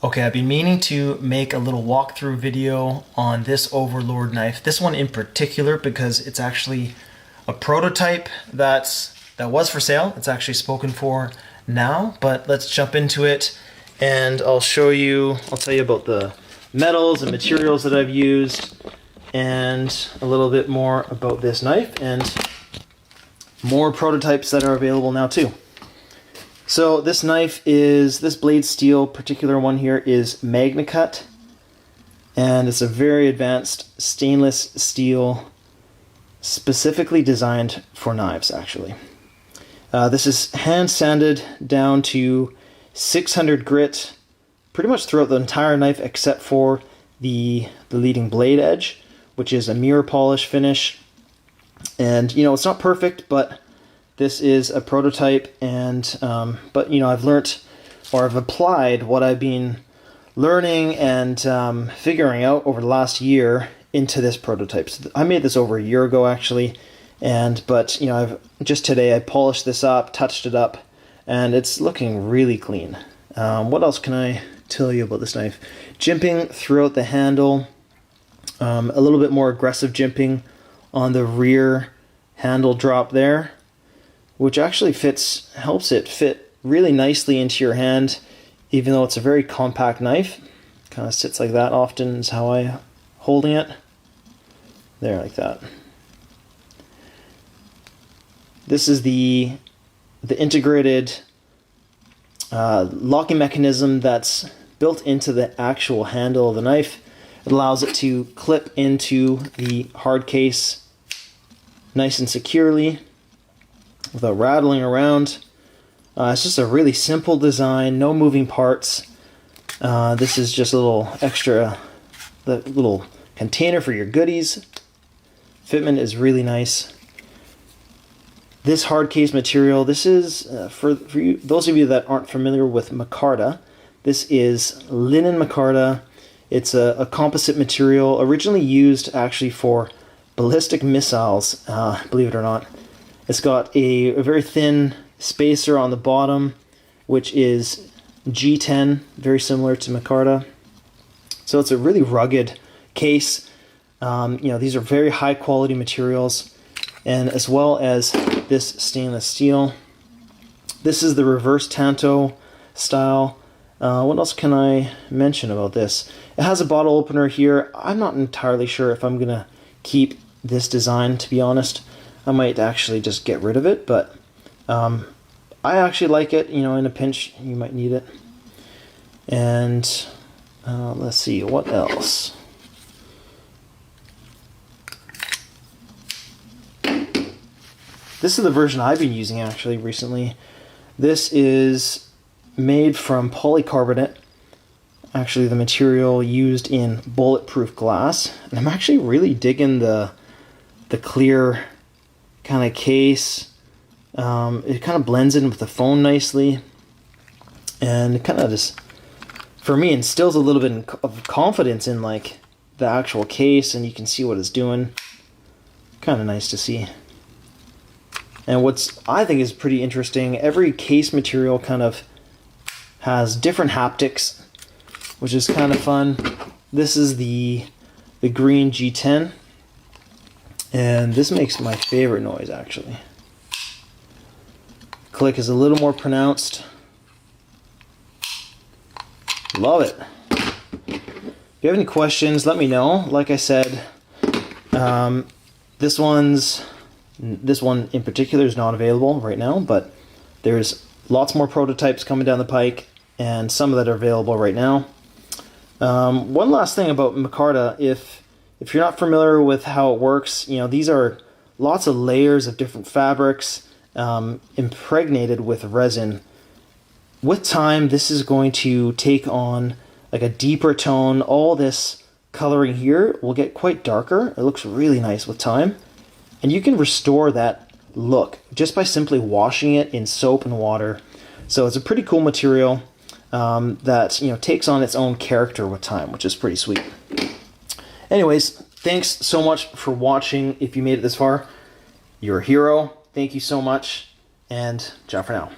Okay, I've been meaning to make a little walkthrough video on this Overlord knife. This one in particular because it's actually a prototype that was for sale. It's actually spoken for now, but let's jump into it and I'll tell you about the metals and materials that I've used and a little bit more about this knife and more prototypes that are available now too. So this this blade steel, particular one here, is Magnacut, and it's a very advanced stainless steel specifically designed for knives, actually. This is hand sanded down to 600 grit pretty much throughout the entire knife except for the leading blade edge, which is a mirror polish finish. And you know, it's not perfect, but this is a prototype, and but you know, I've learnt, or I've applied what I've been learning and figuring out over the last year into this prototype. So I made this over a year ago actually, but you know, today I polished this up, touched it up, and it's looking really clean. What else can I tell you about this knife? Jimping throughout the handle, a little bit more aggressive jimping on the rear handle drop there, which actually helps it fit really nicely into your hand, even though it's a very compact knife. Kind of sits like that often is how I'm holding it. There, like that. This is the integrated locking mechanism that's built into the actual handle of the knife. It allows it to clip into the hard case nice and securely without rattling around. It's just a really simple design, no moving parts. This is just a little extra, the little container for your goodies. Fitment is really nice. This hard case material, this is, for you, those of you that aren't familiar with micarta, this is linen micarta. It's a composite material originally used actually for ballistic missiles, believe it or not. It's got a very thin spacer on the bottom, which is G10, very similar to micarta. So it's a really rugged case. You know, these are very high quality materials, and as well as this stainless steel. This is the reverse-tanto style. What else can I mention about this? It has a bottle opener here. I'm not entirely sure if I'm gonna keep this design, to be honest. I might actually just get rid of it, but I actually like it. You know, in a pinch, you might need it. And let's see, what else? This is the version I've been using actually recently. This is made from polycarbonate, actually the material used in bulletproof glass. And I'm actually really digging the clear kind of case. It kind of blends in with the phone nicely, and it kind of just, for me, instills a little bit of confidence in like the actual case, and you can see what it's doing. Kind of nice to see. And what's I think is pretty interesting, every case material kind of has different haptics, which is kind of fun. This is the green G10. And this makes my favorite noise, actually. Click is a little more pronounced. Love it. If you have any questions, let me know. Like I said, this one in particular is not available right now, but there's lots more prototypes coming down the pike, and some that are available right now. One last thing about micarta, if you're not familiar with how it works, you know, these are lots of layers of different fabrics impregnated with resin. With time, this is going to take on like a deeper tone. All this coloring here will get quite darker. It looks really nice with time. And you can restore that look just by simply washing it in soap and water. So it's a pretty cool material that, you know, takes on its own character with time, which is pretty sweet. Anyways, thanks so much for watching. If you made it this far, you're a hero. Thank you so much, and ciao for now.